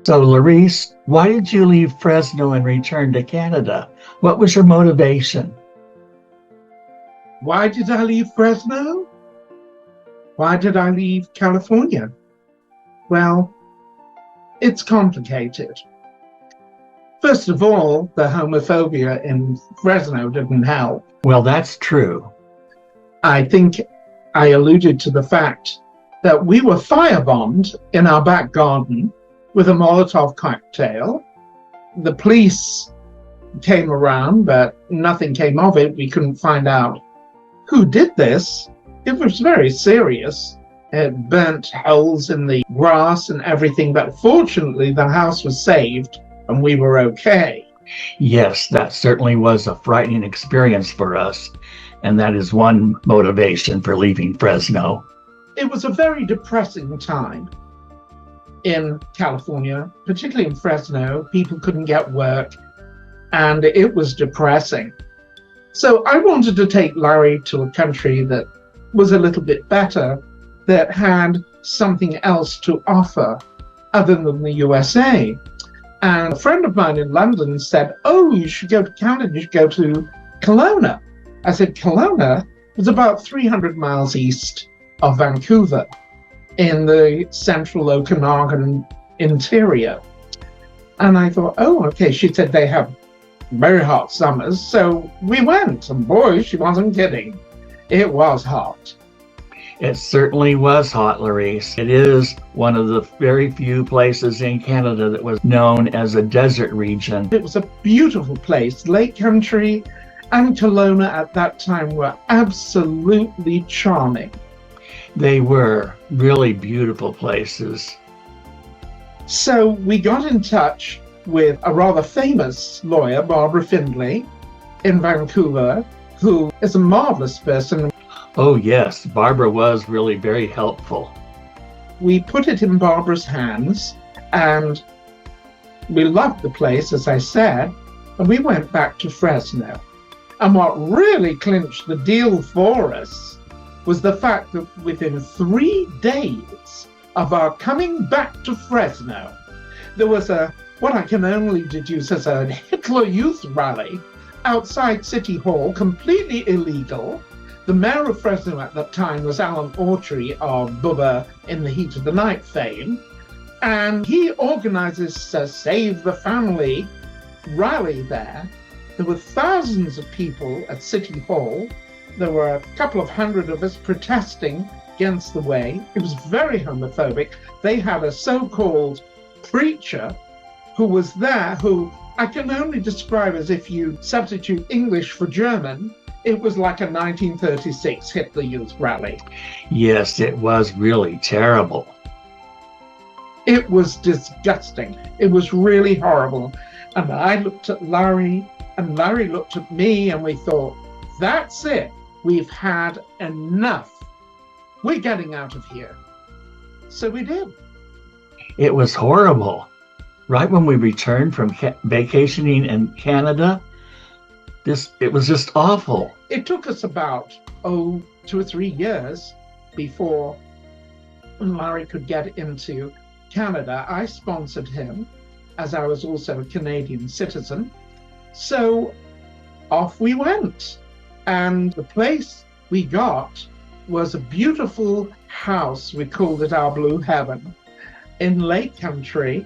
So, Laurice, why did you leave Fresno and return to Canada? What was your motivation? Why did I leave Fresno? Why did I leave California? Well, it's complicated. First of all, the homophobia in Fresno didn't help. Well, that's true. I think I alluded to the fact that we were firebombed in our back garden with a Molotov cocktail. The police came around, but nothing came of it. We couldn't find out who did this. It was very serious. It burnt holes in the grass and everything, but fortunately the house was saved and we were okay. Yes, that certainly was a frightening experience for us, and that is one motivation for leaving Fresno. It was a very depressing time in California, particularly in Fresno. People couldn't get work, and it was depressing. So I wanted to take Larry to a country that was a little bit better, that had something else to offer other than the USA. And a friend of mine in London said, "Oh, you should go to Canada, you should go to Kelowna." I said, Kelowna was about 300 miles east of Vancouver in the central Okanagan interior. And I thought, oh, okay. She said they have very hot summers. So we went, and boy, she wasn't kidding. It was hot. It certainly was hot, Laurice. It is one of the very few places in Canada that was known as a desert region. It was a beautiful place. Lake Country and Kelowna at that time were absolutely charming. They were really beautiful places. So we got in touch with a rather famous lawyer, Barbara Findlay, in Vancouver, who is a marvelous person. Oh yes, Barbara was really very helpful. We put it in Barbara's hands, and we loved the place, as I said, and we went back to Fresno. And what really clinched the deal for us was the fact that within 3 days of our coming back to Fresno, there was what I can only deduce as a Hitler Youth rally outside City Hall, completely illegal. The mayor of Fresno at that time was Alan Autry of Bubba in the Heat of the Night fame, and he organizes a Save the Family rally there. There were thousands of people at City Hall. There were a couple of hundred of us protesting against the way. It was very homophobic. They had a so-called preacher who was there, who I can only describe as, if you substitute English for German, it was like a 1936 Hitler Youth rally. Yes, it was really terrible. It was disgusting. It was really horrible. And I looked at Larry, and Larry looked at me, and we thought, that's it. We've had enough. We're getting out of here. So we did. It was horrible. Right when we returned from vacationing in Canada, it was just awful. It took us about 2 or 3 years before Larry could get into Canada. I sponsored him, as I was also a Canadian citizen. So off we went. And the place we got was a beautiful house. We called it our Blue Heaven in Lake Country.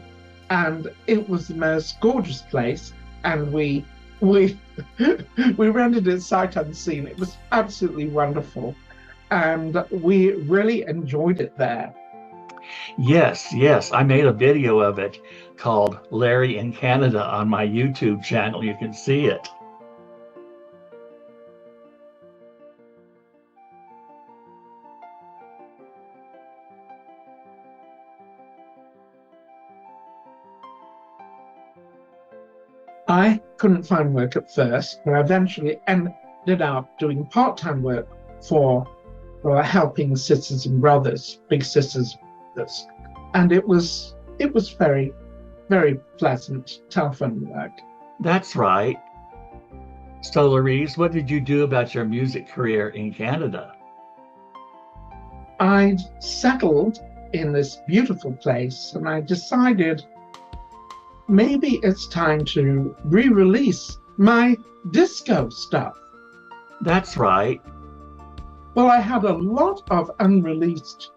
And it was the most gorgeous place. And we rented it sight unseen. It was absolutely wonderful. And we really enjoyed it there. Yes. I made a video of it called Larry in Canada on my YouTube channel. You can see it. I couldn't find work at first, but I eventually ended up doing part-time work for helping sisters and brothers, big sisters and brothers. And it was very, very pleasant telephone work. That's right. So, Laurice, what did you do about your music career in Canada? I'd settled in this beautiful place, and I decided maybe it's time to re-release my disco stuff. That's right. Well, I had a lot of unreleased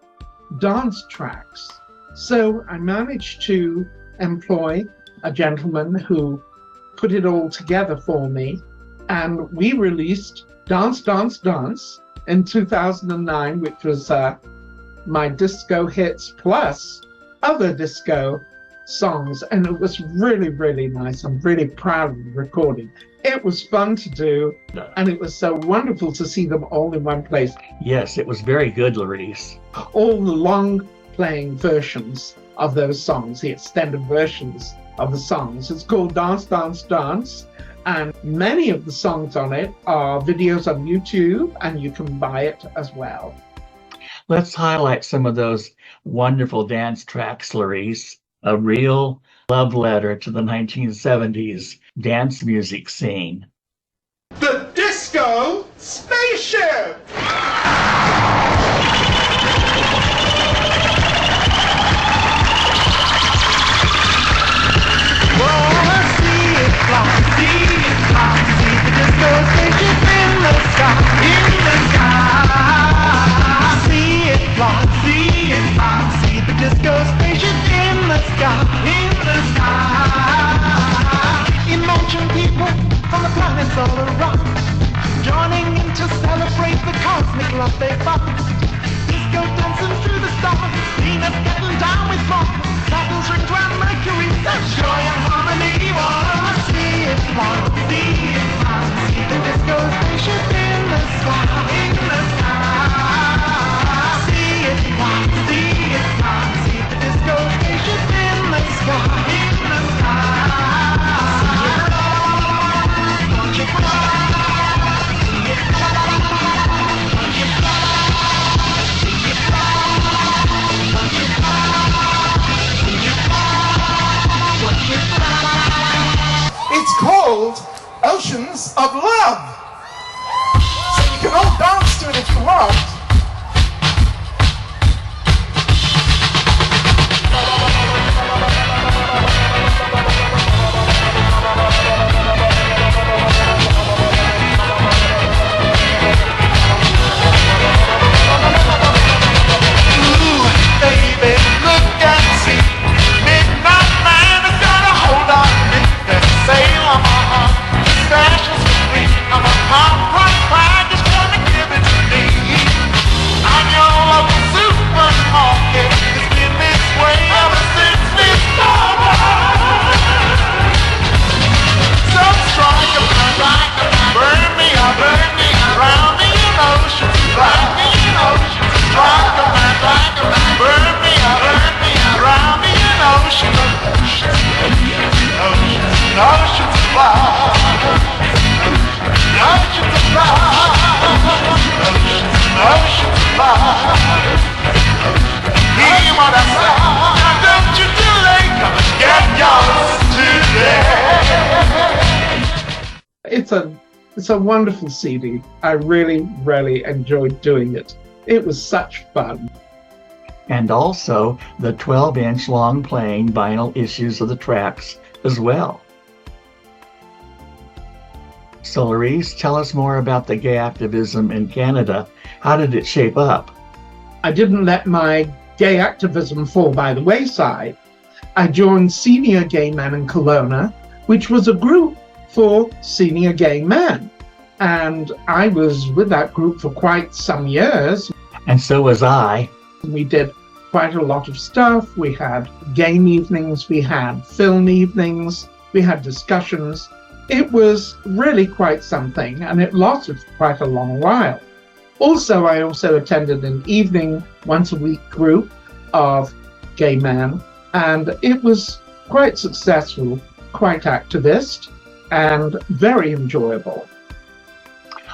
dance tracks, so I managed to employ a gentleman who put it all together for me, and we released Dance, Dance, Dance in 2009, which was my disco hits plus other disco songs, and it was really, really nice. I'm really proud of the recording. It was fun to do, and it was so wonderful to see them all in one place. Yes, it was very good, Laurice. All the long playing versions of those songs, the extended versions of the songs. It's called Dance, Dance, Dance, and many of the songs on it are videos on YouTube, and you can buy it as well. Let's highlight some of those wonderful dance tracks, Laurice. A real love letter to the 1970s dance music scene. The Disco Spaceship! Imagine people from the planets all around joining in to celebrate the cosmic love they found. Disco dancing through the stars, Venus getting down with Mars, Saturn's rings round Mercury, there's joy and harmony. Wanna see it fly, see it fly, see the disco spaceship in the sky, in the sky. See it fly, see it fly, see the disco spaceship in the sky, in the sky. It's called Oceans of Love. So you can all dance to it if you want. It's a wonderful CD. I really, really enjoyed doing it. It was such fun. And also the 12-inch long playing vinyl issues of the tracks as well. So Laurice, tell us more about the gay activism in Canada. How did it shape up? I didn't let my gay activism fall by the wayside. I joined Senior Gay Men in Kelowna, which was a group for senior gay men. And I was with that group for quite some years. And so was I. We did quite a lot of stuff. We had game evenings, we had film evenings, we had discussions. It was really quite something, and it lasted for quite a long while. Also, I also attended an evening, once-a-week group of gay men, and it was quite successful, quite activist, and very enjoyable.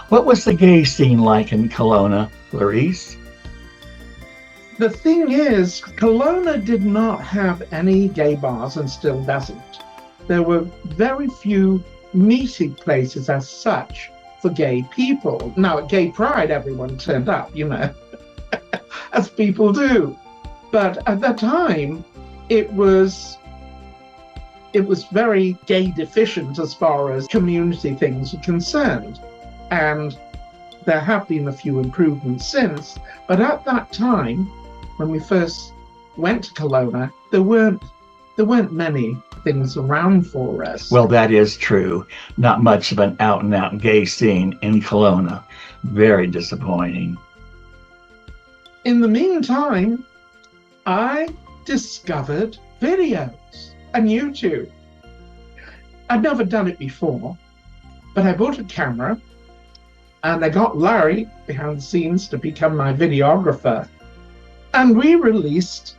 What was the gay scene like in Kelowna, Laurice? The thing is, Kelowna did not have any gay bars and still doesn't. There were very few meeting places as such for gay people. Now, at Gay Pride, everyone turned up, you know, as people do. But at that time, it was it was very gay deficient as far as community things are concerned. And there have been a few improvements since, but at that time, when we first went to Kelowna, there weren't many things around for us. Well, that is true. Not much of an out-and-out gay scene in Kelowna. Very disappointing. In the meantime, I discovered videos and YouTube. I'd never done it before, but I bought a camera and I got Larry behind the scenes to become my videographer, and we released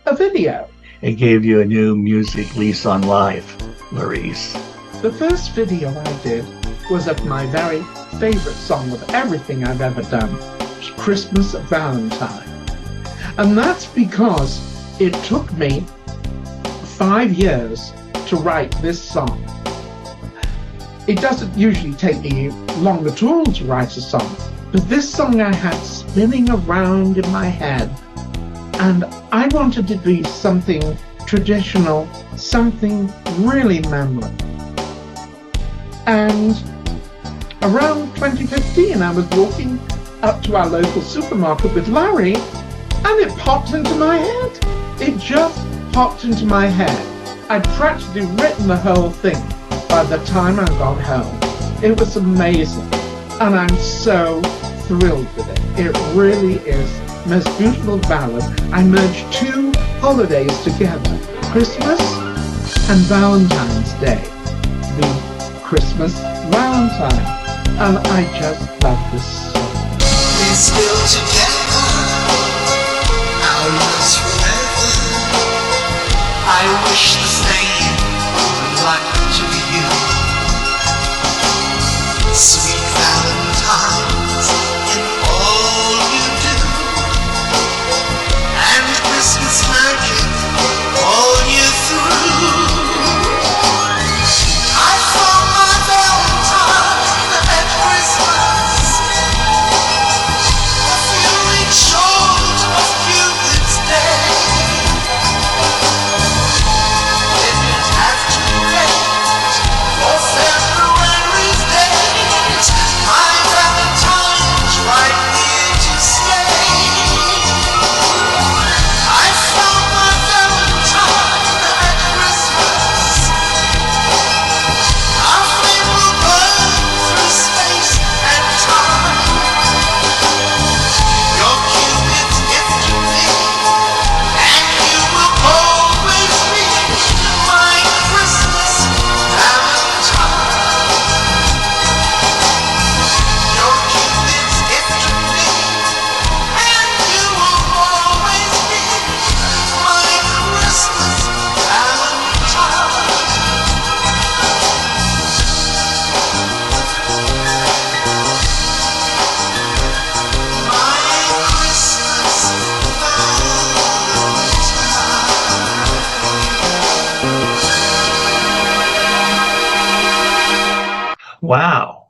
a video. It gave you a new music lease on life, Laurice. The first video I did was of my very favorite song of everything I've ever done, Christmas Valentine. And that's because it took me 5 years to write this song. It doesn't usually take me long at all to write a song, but this song I had spinning around in my head, and I wanted to be something traditional, something really memorable. And around 2015, I was walking up to our local supermarket with Larry, and it popped into my head. It just popped into my head. I'd practically written the whole thing by the time I got home. It was amazing, and I'm so thrilled with it. It really is the most beautiful ballad. I merged 2 holidays together, Christmas and Valentine's Day. The Christmas Valentine, and I just love this song. We're still together, our love's forever. I wish the same would like to you. Sweet Valentines in all you do, and Christmas magic all year through. I found my Valentine at Christmas, a few weeks short of Cupid's Day. Didn't have to wait for February's date. My Valentine's right here to stay. I found my Valentine at Christmas. Our flame will burn through space and time. Your Cupid's gift to me, and you will always be my Christmas Valentine. Your Cupid's gift to me, and you will always be my Christmas Valentine. My Christmas Valentine. Wow.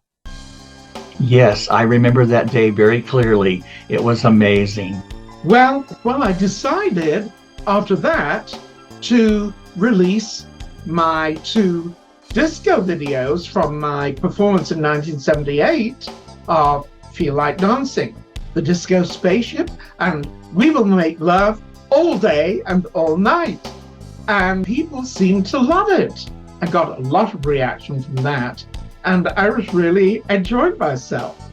Yes, I remember that day very clearly. It was amazing. Well, I decided after that to release my 2 disco videos from my performance in 1978 of Feel Like Dancing, the Disco Spaceship, and We Will Make Love All Day and All Night. And people seemed to love it. I got a lot of reaction from that, and I was really enjoying myself.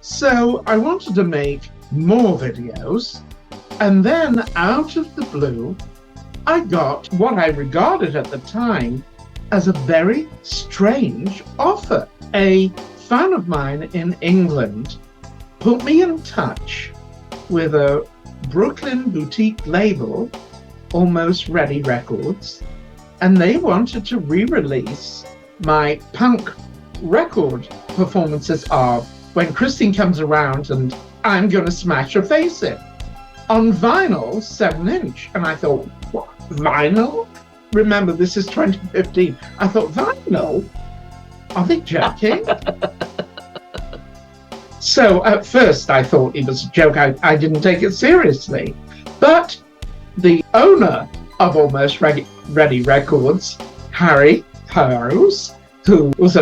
So I wanted to make more videos, and then out of the blue, I got what I regarded at the time as a very strange offer. A fan of mine in England put me in touch with a Brooklyn boutique label, Almost Ready Records, and they wanted to re-release my punk record performances of When Christine Comes Around and I'm Gonna Smash Her Face In on vinyl 7-inch. And I thought, what, vinyl? Remember, this is 2015. I thought, vinyl? Are they joking? So at first I thought it was a joke. I didn't take it seriously. But the owner of Almost Ready Records Harry Howes, who was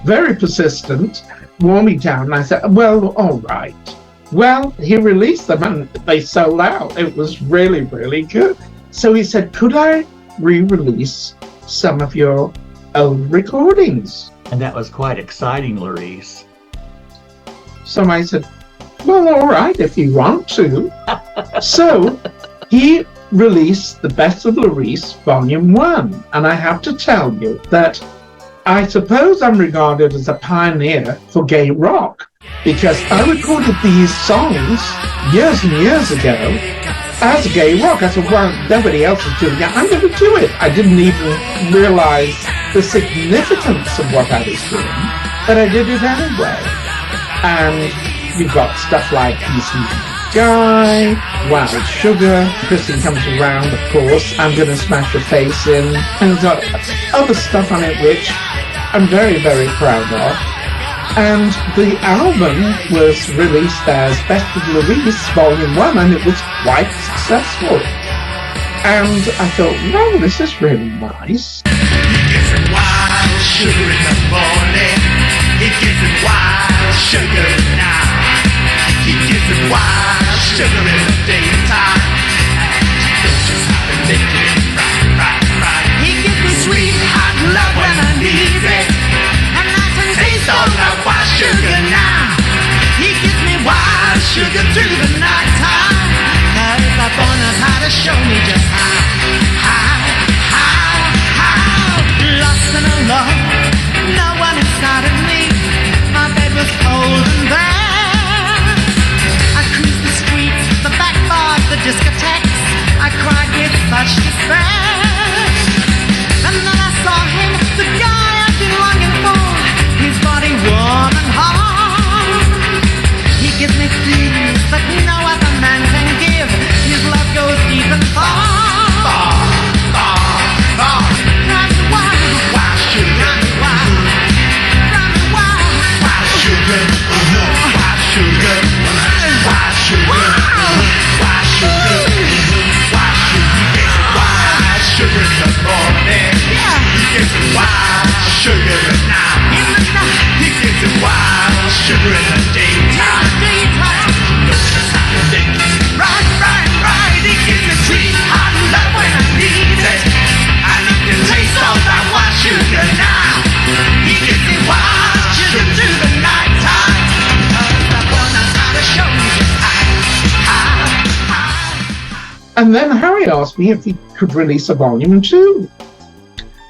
very persistent, wore me down. And I said, well, all right. Well, he released them and they sold out. It was really, really good. So he said, could I re-release some of your old recordings? And that was quite exciting, Laurice. So I said, well, all right, if you want to. So he released The Best of Laurice, Volume 1. And I have to tell you that I suppose I'm regarded as a pioneer for gay rock, because I recorded these songs years and years ago as gay rock. I said, well, nobody else is doing it. I'm going to do it. I didn't even realize the significance of what I was doing, but I did it anyway. And you've got stuff like Easy Guy, Wild Sugar, Kristen Comes Around, of course, I'm Gonna Smash Your Face In, and it's got other stuff on it which I'm very, very proud of. And the album was released as Best of Laurice Volume 1, and it was quite successful. And I thought, wow, this is really nice. He gets it wild sugar in the morning. He gets it wild sugar at night. He gets it wild sugar in the daytime. Don't you stop and make it right. He gives me sweet hot love when I need it, and I can taste all that wild sugar now. He gives me wild sugar through the nighttime. Cause I don't know how to show me just how. Lost in a love, no one inside of me. My bed was cold and bare. I cruised the streets, the back bars, the discotheques. I cried with such despair. And then I saw him, the guy I've been longing for. His body warm and hard. He gives me things that no other man can give. His love goes deep and far. Sugar at night. He gives it wild sugar in the daytime. Don't just have to think. Right. He gives it sweet hot love when I need it. I need to taste all that wild sugar now. He gives me wild sugar through the nighttime. I wanna how to show you just how. And then Harry asked me if he could release a Volume 2.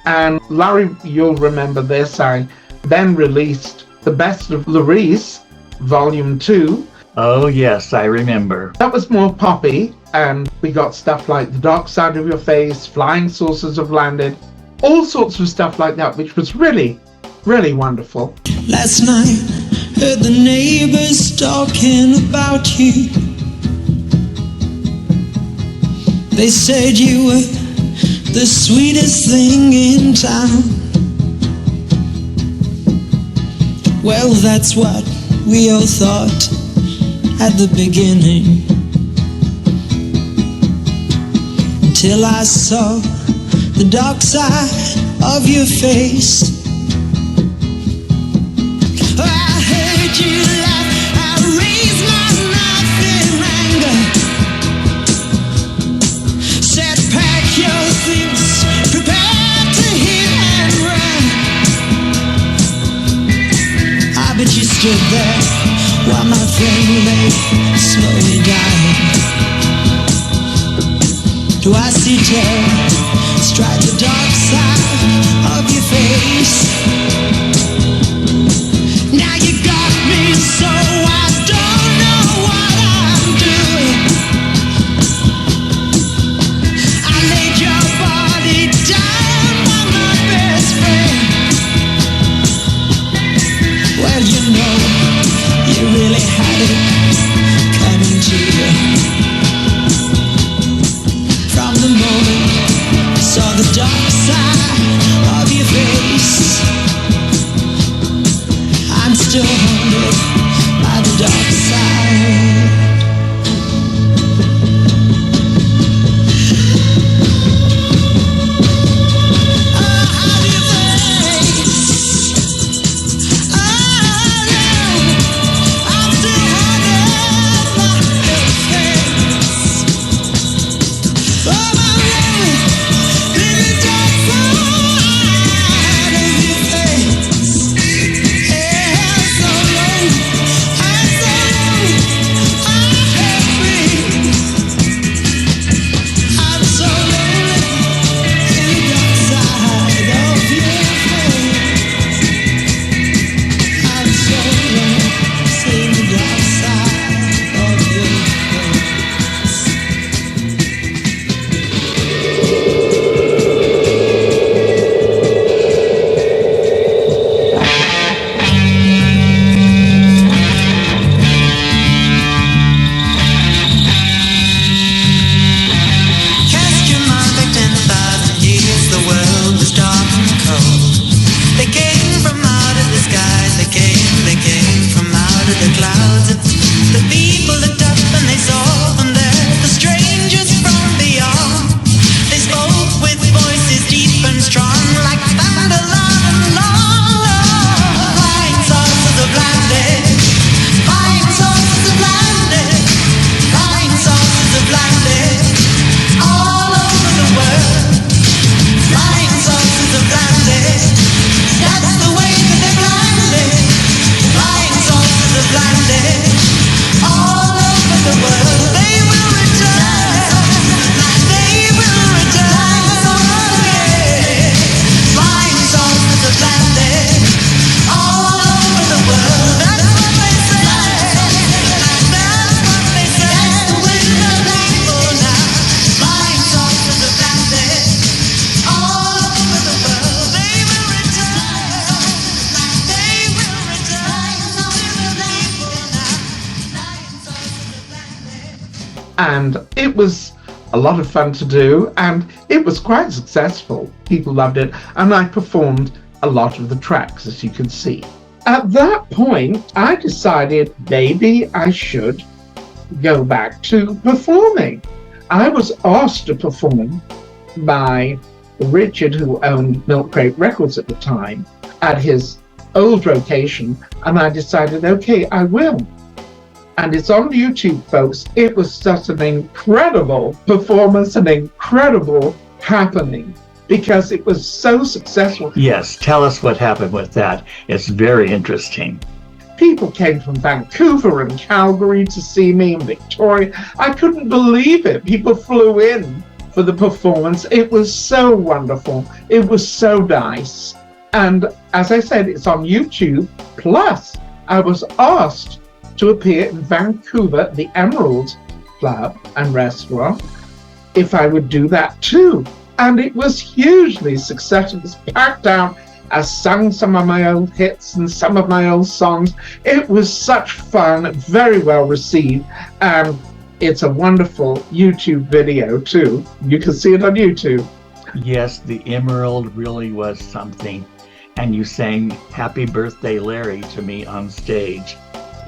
And Larry, you'll remember this, I then released The Best of Laurice, Volume 2. Oh, yes, I remember. That was more poppy, and we got stuff like The Dark Side of Your Face, Flying Saucers Have Landed, all sorts of stuff like that, which was really, really wonderful. Last night, heard the neighbors talking about you. They said you were the sweetest thing in town. Well, that's what we all thought at the beginning, until I saw the dark side of your face. I heard you laugh, I raised my knife in anger, said pack your things, prepare to hit and run. I bet you stood there while my friend lay slowly dying. Do I see terror strike the dark side of your face? Now you got me so I don't know what I'm doing. I laid your body down by my best friend. Well, you know, you really had it coming to you. From the moment I saw the dark side of your face, I'm still haunted by the dark side. Oh, And it was a lot of fun to do, and it was quite successful. People loved it, and I performed a lot of the tracks, as you can see. At that point, I decided maybe I should go back to performing. I was asked to perform by Richard, who owned Milk Crate Records at the time, at his old location, and I decided, okay, I will. And it's on YouTube, folks. It was such an incredible performance, an incredible happening, because it was so successful. Yes, tell us what happened with that. It's very interesting. People came from Vancouver and Calgary to see me, and Victoria. I couldn't believe it. People flew in for the performance. It was so wonderful. It was so nice. And as I said, it's on YouTube. Plus, I was asked to appear in Vancouver, the Emerald Club and Restaurant, if I would do that too. And it was hugely successful. It was packed out. I sung some of my old hits and some of my old songs. It was such fun, very well received. And it's a wonderful YouTube video too. You can see it on YouTube. Yes, the Emerald really was something. And you sang Happy Birthday, Larry to me on stage.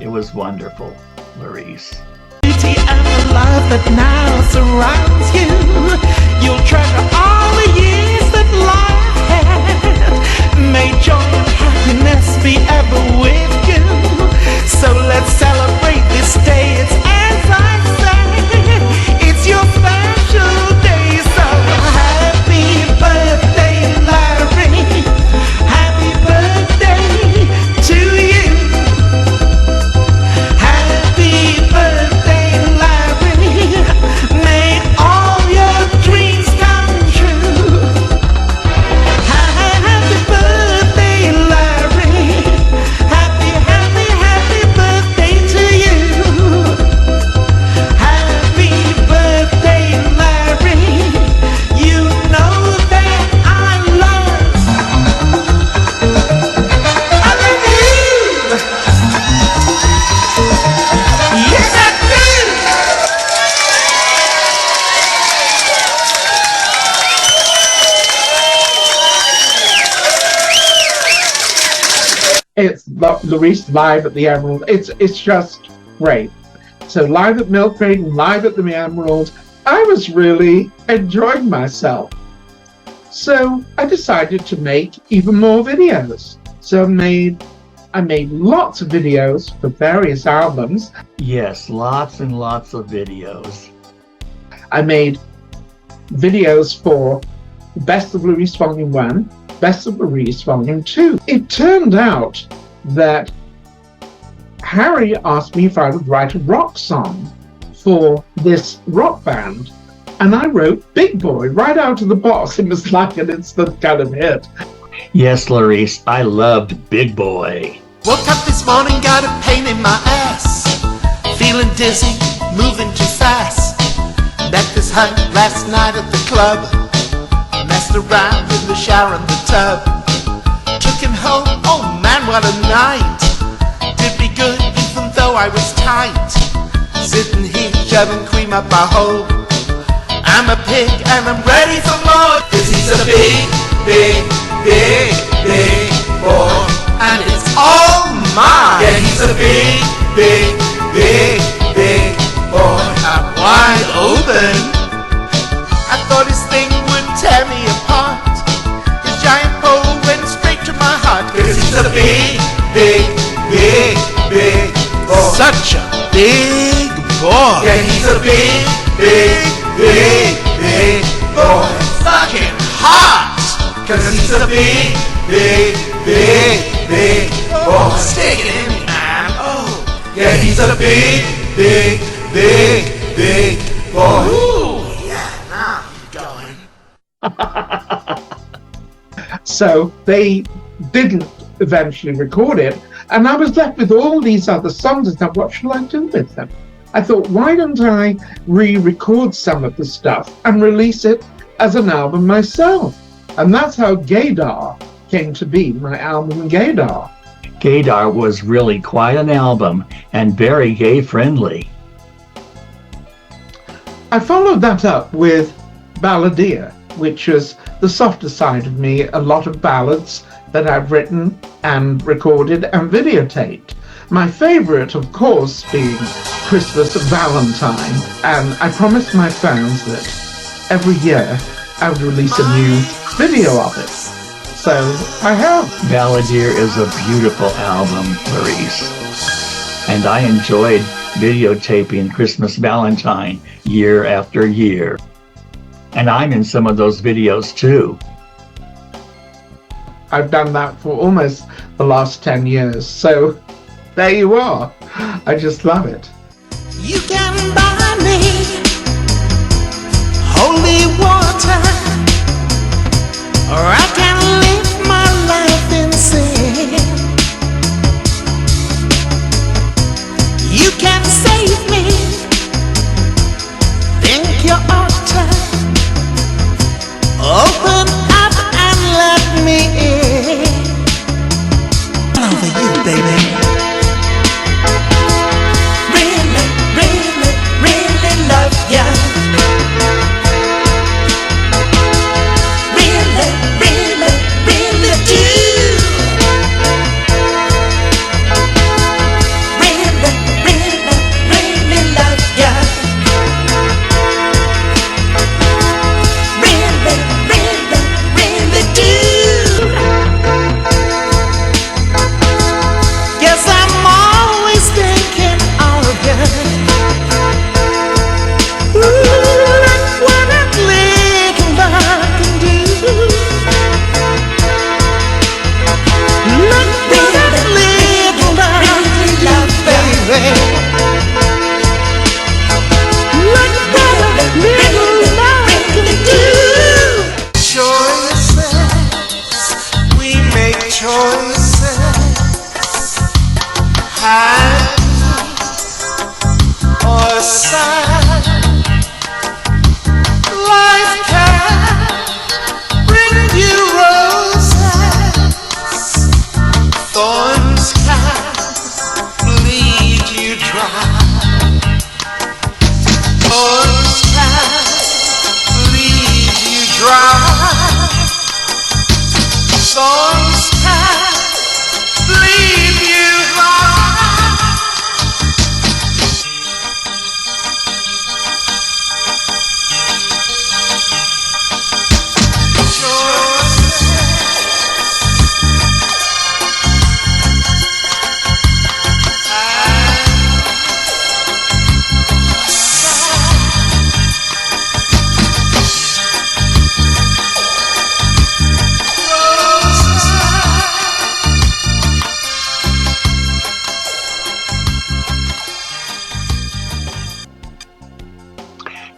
It was wonderful, Laurice. Beauty and the love that now surrounds you. You'll treasure all the years that life had. May joy and happiness be ever with you. So let's celebrate this day. It's as I say, it's your special day. So happy birthday, Larry. Happy birthday to you. Happy birthday, Larry. May all your dreams come true. Happy birthday, Larry. Happy, happy, happy birthday to you. Happy birthday, Larry. You know that I love you. Yes, I do. It's Laurice live at the Emerald. It's just great. So live at Milk Crate and live at the Emerald, I was really enjoying myself. So I decided to make even more videos. So I made lots of videos for various albums. Yes, lots and lots of videos. I made videos for Best of Laurice Volume 1, Best of Laurice Volume 2. It turned out that Harry asked me if I would write a rock song for this rock band. And I wrote Big Boy right out of the box. It was like an instant kind of hit. Yes, Laurice, I loved Big Boy. Woke up this morning, got a pain in my ass. Feeling dizzy, moving too fast. Met this hunt last night at the club. Messed around in the shower and the tub. Took him home, oh man, what a night. Did me good, even though I was tight. Sitting here, shoving cream up my hole. I'm a pig and I'm ready for more. 'Cause he's a big, big, big, big boy. And it's all mine. Yeah, he's a big, big, big, big boy. I'm wide open. I thought his thing would tear me apart. His giant pole went straight to my heart. 'Cause he's a big, big, big, big boy. Such a big boy. Yeah, he's a big, big, big, big boy. Fucking hot. 'Cause he's a big, big, big, big boy. Stick it in me, man. Oh, yeah, he's a big, big, big, big boy. Ooh, yeah, now I'm going. So they didn't eventually record it, and I was left with all these other songs. I thought, what shall I do with them? I thought, why don't I re-record some of the stuff and release it as an album myself? And that's how Gaydar came to be, my album Gaydar. Gaydar was really quite an album and very gay-friendly. I followed that up with Balladeer, which was the softer side of me, a lot of ballads that I've written and recorded and videotaped. My favourite, of course, being Christmas and Valentine, and I promised my fans that every year I would release a new video of it. So I have. Balladeer is a beautiful album, Laurice. And I enjoyed videotaping Christmas Valentine year after year. And I'm in some of those videos too. I've done that for almost the last 10 years. So there you are. I just love it. You can buy me holy water, or I can live my life in sin. You can save me, think you ought to open up and let me in. Over you, baby. Really, really, really love ya. Really, really, really do. Really, really, really love ya. Really, really, really do. Guess I'm always thinking of ya. Ooh, look what a little love can do. Look what a little love can do, baby. Look what a little love can do. Choices, we make choices. Happy or sad, life can bring you roses. Thorns can bleed you dry. Thorns can bleed you dry. Thorns can bleed you dry.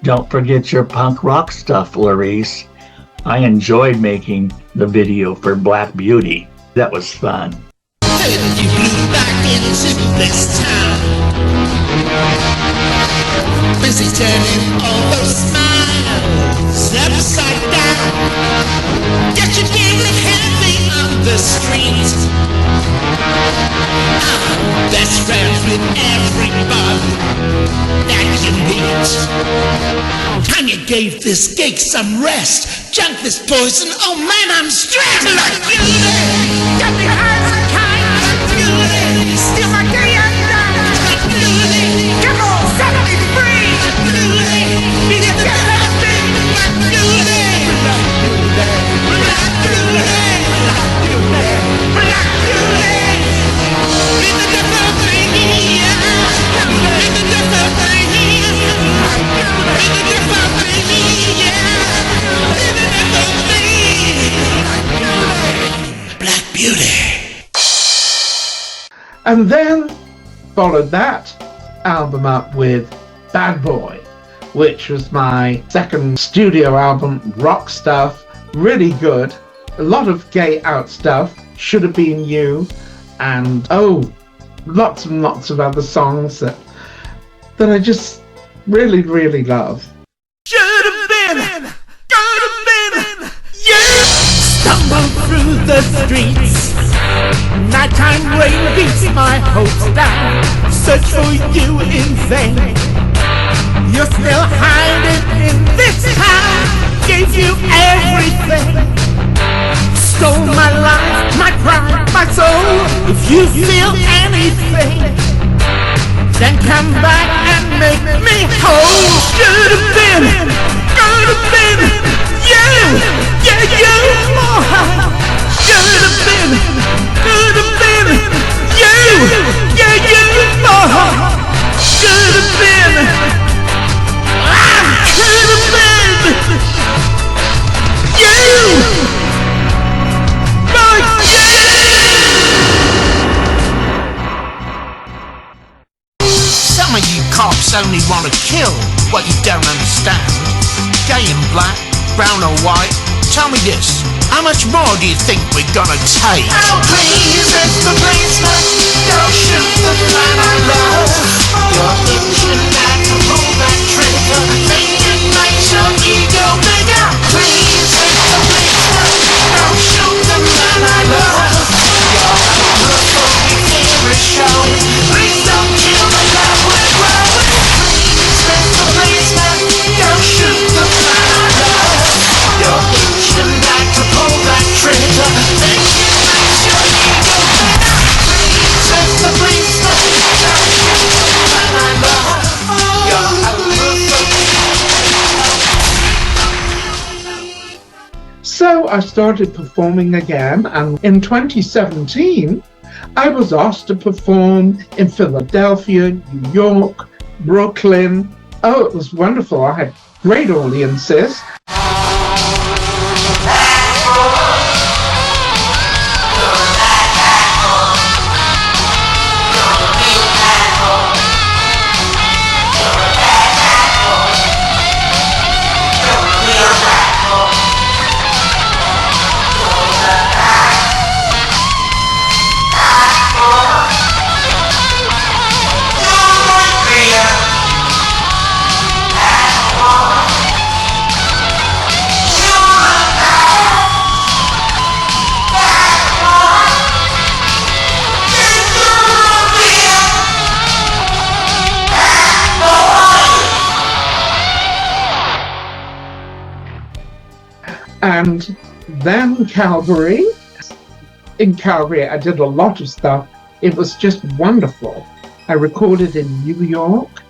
Don't forget your punk rock stuff, Laurice. I enjoyed making the video for Black Beauty. That was fun. You blew back into this town, busy turning all those smiles upside down. Get you feeling heavy on the street. I'm best friends with everybody that you meet. Tanya gave this gig some rest. Junk this poison, oh man, I'm stressed. Like beauty, got me high as a kite. Like beauty, steal my day and night. Like beauty, come on, set me free. Like beauty, be the best of me. Like beauty, like beauty, like beauty, like beauty, like beauty. Be the best of me, yeah. Be the best of me, like beauty. Be the best of me, yeah. Be the best of me, like beauty. Black Beauty. And then followed that album up with Bad Boy, which was my second studio album, rock stuff, really good. A lot of gay out stuff, Should Have Been You, and lots and lots of other songs that I just really, really love. Should have been, could have been, you. Stumble through the streets, nighttime rain beats my hopes down. Search for you in vain. You're still hiding in this town. Gave you everything. Stole my life, my pride, my soul. If you feel anything, then come back and make me whole. Should have been, could have been you, yeah, you more. Should have been, could have been you, yeah, you more. Should have been, I could have been you. Some of you cops only want to kill what you don't understand. Gay and black, brown or white, tell me this, how much more do you think we're gonna take? Oh please, Mr. Policeman, don't shoot the man I love. You're itching back to pull that trigger, thinking makes your ego bigger. Please, Mr. Policeman, don't shoot the man I love. Your homophobic fear is showing. Please don't kill the love we're growing. Please, Mr. Policeman, don't shoot the man I love. You're itching back to pull that trigger, thinking makes your ego bigger. Please, Mr. Policeman, don't shoot the man I love. Your homophobic. So I started performing again, and in 2017, I was asked to perform in Philadelphia, New York, Brooklyn. Oh, it was wonderful. I had great audiences. And then Calgary. In Calgary, I did a lot of stuff. It was just wonderful. I recorded in New York,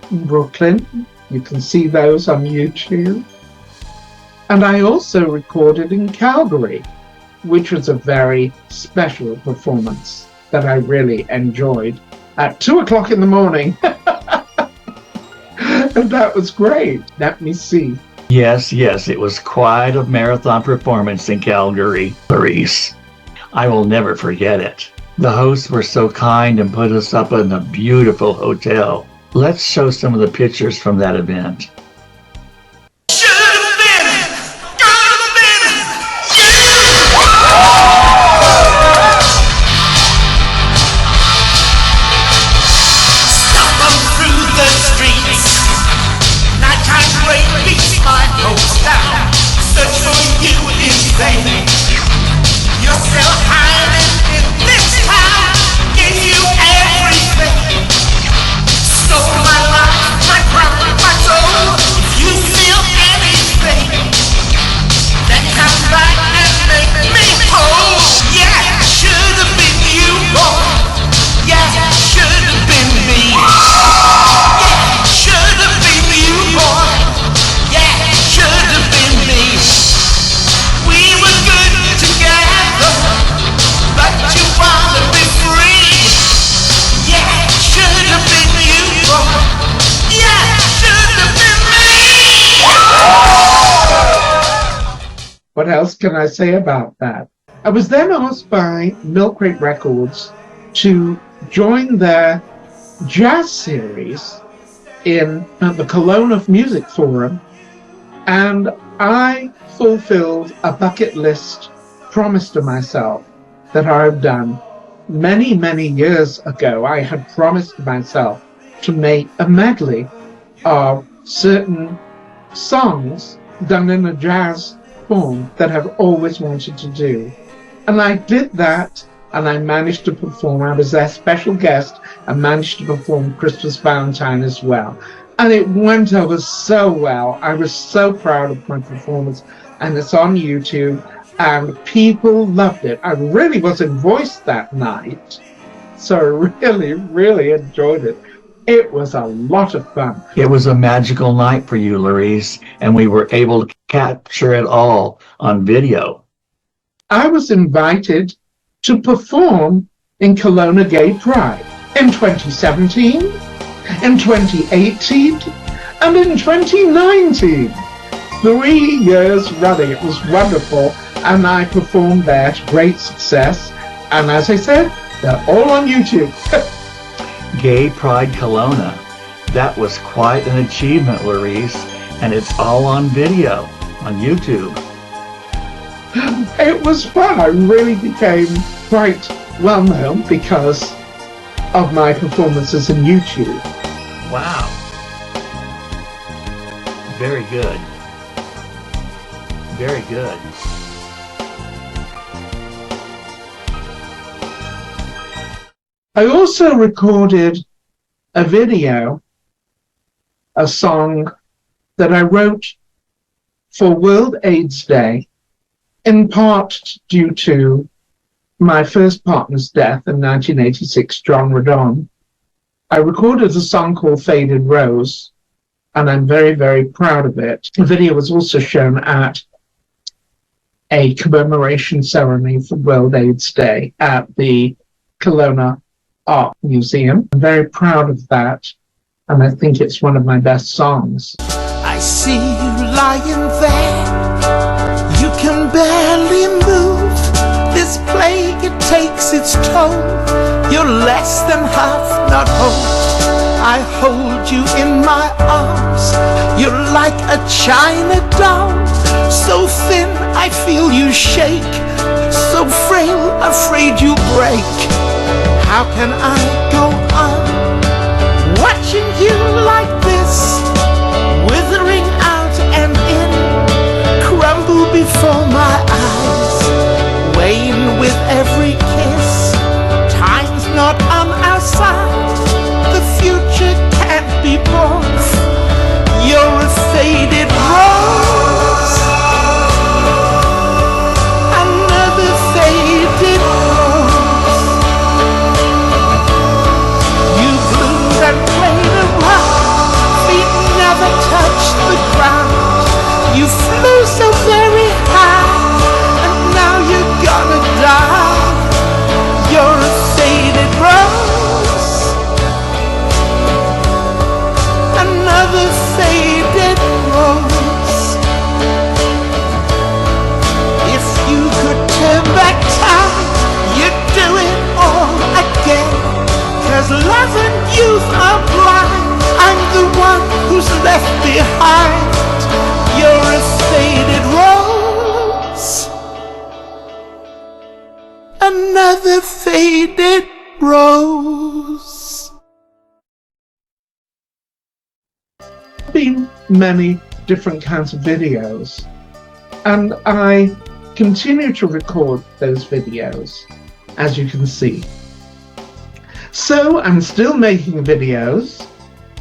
in Brooklyn. You can see those on YouTube. And I also recorded in Calgary, which was a very special performance that I really enjoyed at 2 o'clock in the morning. And that was great. Let me see. Yes, it was quite a marathon performance in Calgary, Laurice. I will never forget it. The hosts were so kind and put us up in a beautiful hotel. Let's show some of the pictures from that event. What else can I say about that? I was then asked by Milk Crate Records to join their jazz series in the Kelowna Music Forum, and I fulfilled a bucket list promise to myself that I've done many, many years ago. I had promised myself to make a medley of certain songs done in a jazz form that I've always wanted to do. And I did that, and I managed to perform. I was their special guest and managed to perform Christmas Valentine as well. And it went over so well. I was so proud of my performance, and it's on YouTube, and people loved it. I really was in voice that night, so I really enjoyed it. It was a lot of fun. It was a magical night for you, Laurice, and we were able to capture it all on video. I was invited to perform in Kelowna Gay Pride in 2017, in 2018, and in 2019. 3 years running. It was wonderful, and I performed there to great success. And as I said, they're all on YouTube. Gay Pride Kelowna. That was quite an achievement, Laurice, and it's all on video on YouTube. It was fun. I really became quite well known because of my performances in YouTube. Wow. Very good. Very good. I also recorded a video, a song that I wrote for World AIDS Day, in part due to my first partner's death in 1986, John Redon. I recorded a song called Faded Rose, and I'm very, very proud of it. The video was also shown at a commemoration ceremony for World AIDS Day at the Kelowna Art Museum. I'm very proud of that, and I think it's one of my best songs. I see you lying there, you can barely move. This plague, it takes its toll. You're less than half, not whole. I hold you in my arms, you're like a china doll. So thin, I feel you shake, so frail, afraid you break. How can I go on watching you like this, withering out and in, crumble before my eyes, wane with every kiss. Time's not on our side, the future can't be bought. You're a faded rose, another faded rose. You bloomed and played around, feet never touched the ground. You flew so very high, and now you're gonna die. You're a faded rose, another faded rose. If you could turn back time, you'd do it all again. 'Cause love and youth are blind, I'm the one who's left behind. You're a faded rose, another faded rose. Been many different kinds of videos, and I continue to record those videos, as you can see. So I'm still making videos,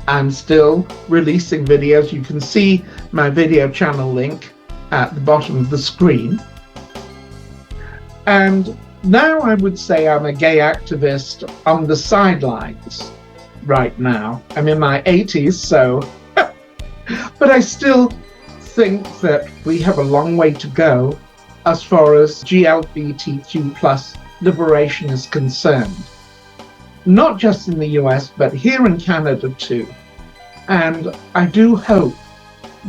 I'm still releasing videos. You can see my video channel link at the bottom of the screen. And now I would say I'm a gay activist on the sidelines right now. I'm in my 80s, so but I still think that we have a long way to go as far as GLBTQ plus liberation is concerned. Not just in the US, but here in Canada too. And I do hope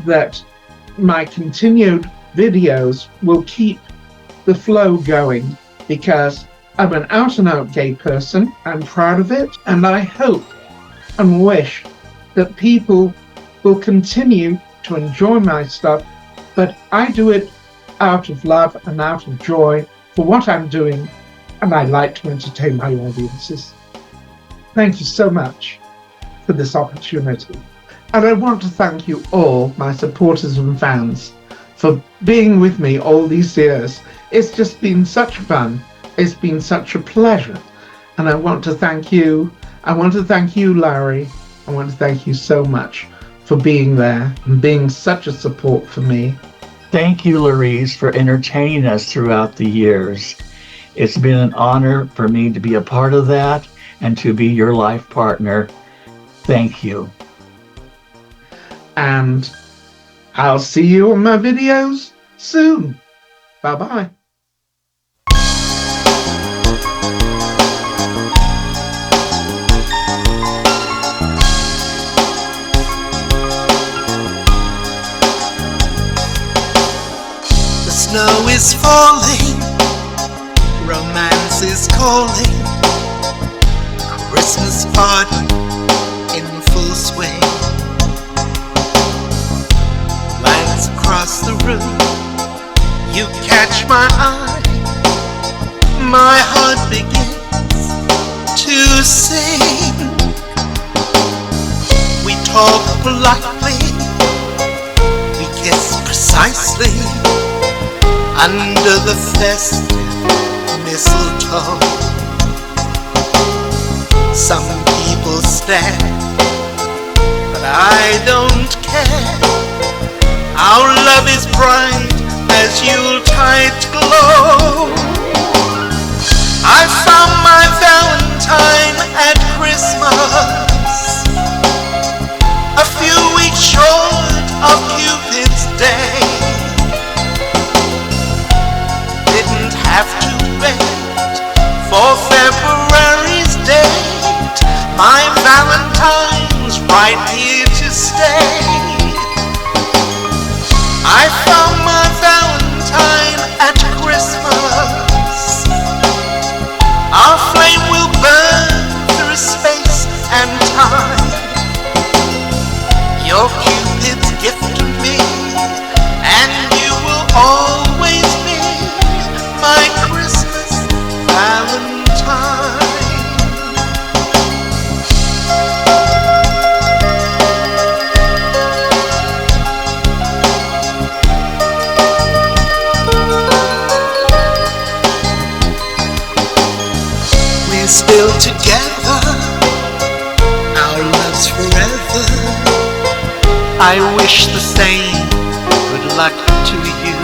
that my continued videos will keep the flow going, because I'm an out and out gay person. I'm proud of it, and I hope and wish that people will continue to enjoy my stuff, but I do it out of love and out of joy for what I'm doing, and I like to entertain my audiences. Thank you so much for this opportunity. And I want to thank you all, my supporters and fans, for being with me all these years. It's just been such fun. It's been such a pleasure. And I want to thank you. I want to thank you, Larry. I want to thank you so much for being there and being such a support for me. Thank you, Laurice, for entertaining us throughout the years. It's been an honor for me to be a part of that and to be your life partner. Thank you. And I'll see you on my videos soon. Bye-bye. The snow is falling, romance is calling, Christmas party in full swing. Glance across the room, you catch my eye, my heart begins to sing. We talk politely, we kiss precisely under the festive mistletoe. Some people stare, but I don't care. Our love is bright as Yuletide glow. I found my Valentine at Christmas, a few weeks short of Cupid's day. Didn't have to wait for February's date. My Valentine's right here to stay. I found my Valentine at Christmas. Our flame will burn through space and time. Your Cupid's gift to me, and you will always be my Christmas Valentine. We're still together, our love's forever. I wish the same good luck to you.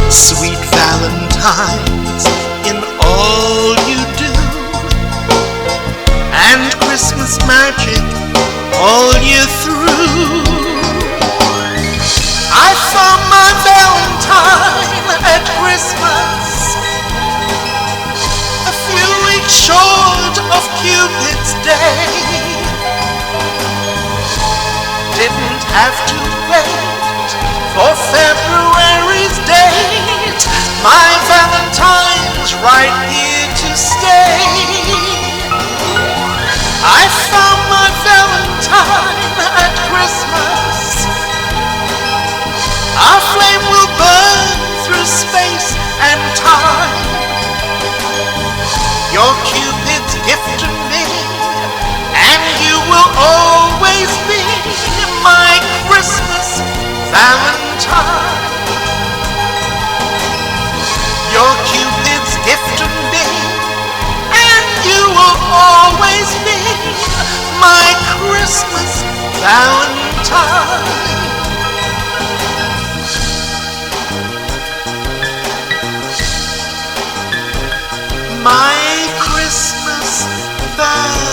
Sweet Valentines in all you do, and Christmas magic all year through. I found my Valentine at Christmas, a few weeks short of Cupid's day. Didn't have to wait for February's date. My Valentine's right here to stay. I found my Valentine at Christmas. Our flame will burn through space and time. Your Cupid's gift to me, and you will always be my Christmas Valentine. Your Cupid's gift to me, and you will always be my Christmas Valentine. My Christmas Valentine.